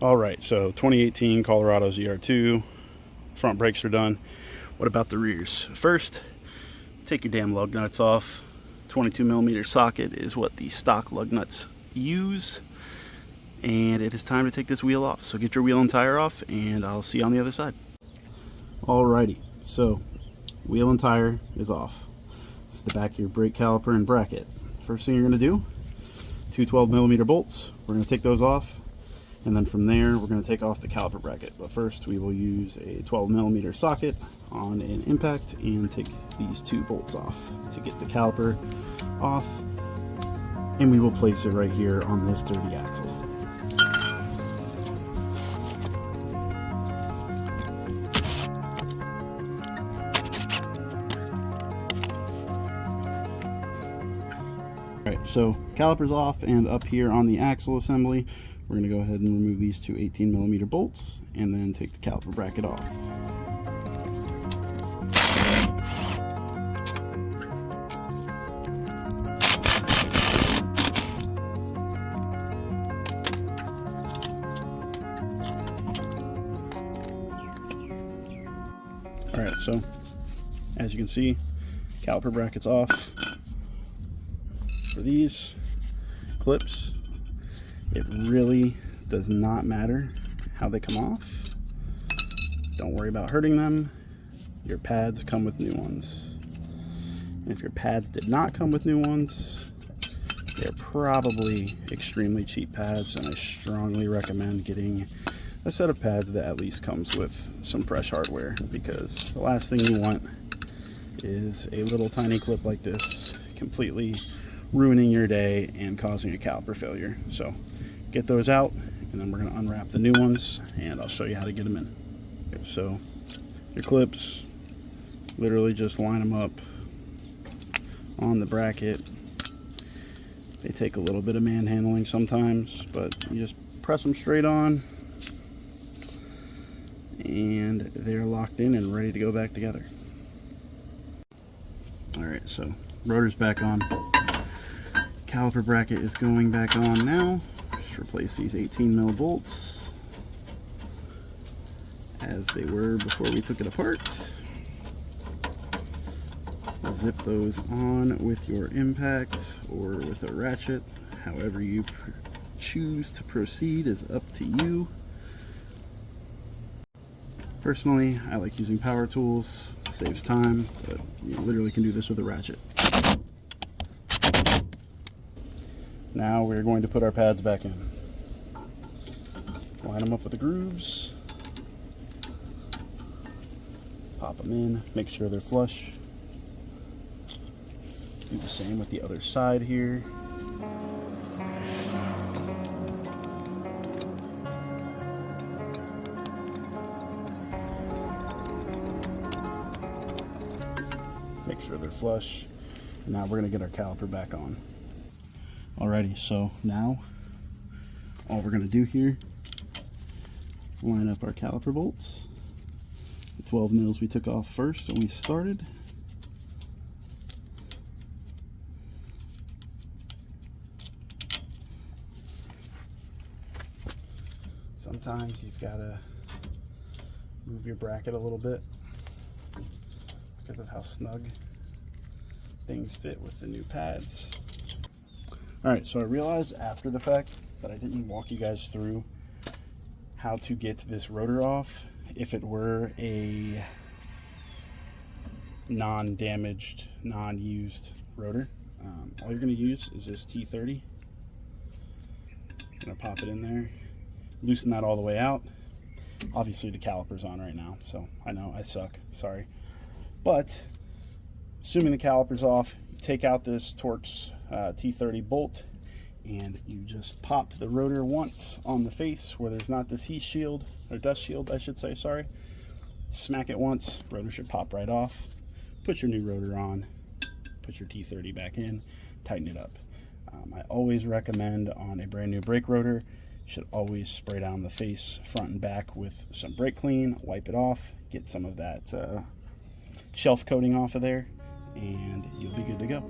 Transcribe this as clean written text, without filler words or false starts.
All right, so 2018 Colorado ZR2, front brakes are done. What about the rears? First, take your damn lug nuts off. 22mm socket is what the stock lug nuts use. And it is time to take this wheel off. So get your wheel and tire off, and I'll see you on the other side. Alrighty, so wheel and tire is off. This is the back of your brake caliper and bracket. First thing you're going to do, two 12mm bolts. We're going to take those off. And then from there, we're going to take off the caliper bracket. But first, we will use a 12mm socket on an impact and take these two bolts off to get the caliper off. And we will place it right here on this dirty axle. Alright, so caliper's off, and up here on the axle assembly, we're going to go ahead and remove these two 18mm bolts and then take the caliper bracket off. Alright, so as you can see, caliper bracket's off. For these clips, it really does not matter how they come off. Don't worry about hurting them. Your pads come with new ones. And if your pads did not come with new ones, they're probably extremely cheap pads, and I strongly recommend getting a set of pads that at least comes with some fresh hardware, because the last thing you want is a little tiny clip like this completely ruining your day and causing a caliper failure. So get those out, and then we're going to unwrap the new ones, and I'll show you how to get them in. Okay, so your clips, literally just line them up on the bracket. They take a little bit of manhandling sometimes, but you just press them straight on, and they're locked in and ready to go back together. Alright, so rotor's back on. Caliper bracket is going back on now. Just replace these 18mm bolts as they were before we took it apart. Zip those on with your impact or with a ratchet. However you choose to proceed is up to you. Personally, I like using power tools. It saves time, but you literally can do this with a ratchet. Now we're going to put our pads back in. Line them up with the grooves. Pop them in, make sure they're flush. Do the same with the other side here. Make sure they're flush. Now we're going to get our caliper back on. Alrighty, so now all we're going to do here, line up our caliper bolts. The 12 mils we took off first when we started. Sometimes you've got to move your bracket a little bit because of how snug things fit with the new pads. Alright, so I realized after the fact that I didn't walk you guys through how to get this rotor off if it were a non-damaged, non-used rotor. All you're going to use is this T30. Going to pop it in there, loosen that all the way out. Obviously the caliper's on right now, so I know I suck, sorry. But assuming the caliper's off, you take out this Torx T30 bolt, and you just pop the rotor once on the face where there's not this heat shield, or dust shield I should say, sorry. Smack it once, rotor should pop right off. Put your new rotor on, put your T30 back in, tighten it up. I always recommend on a brand new brake rotor, you should always spray down the face front and back with some brake clean, wipe it off, get some of that shelf coating off of there, and you'll be good to go.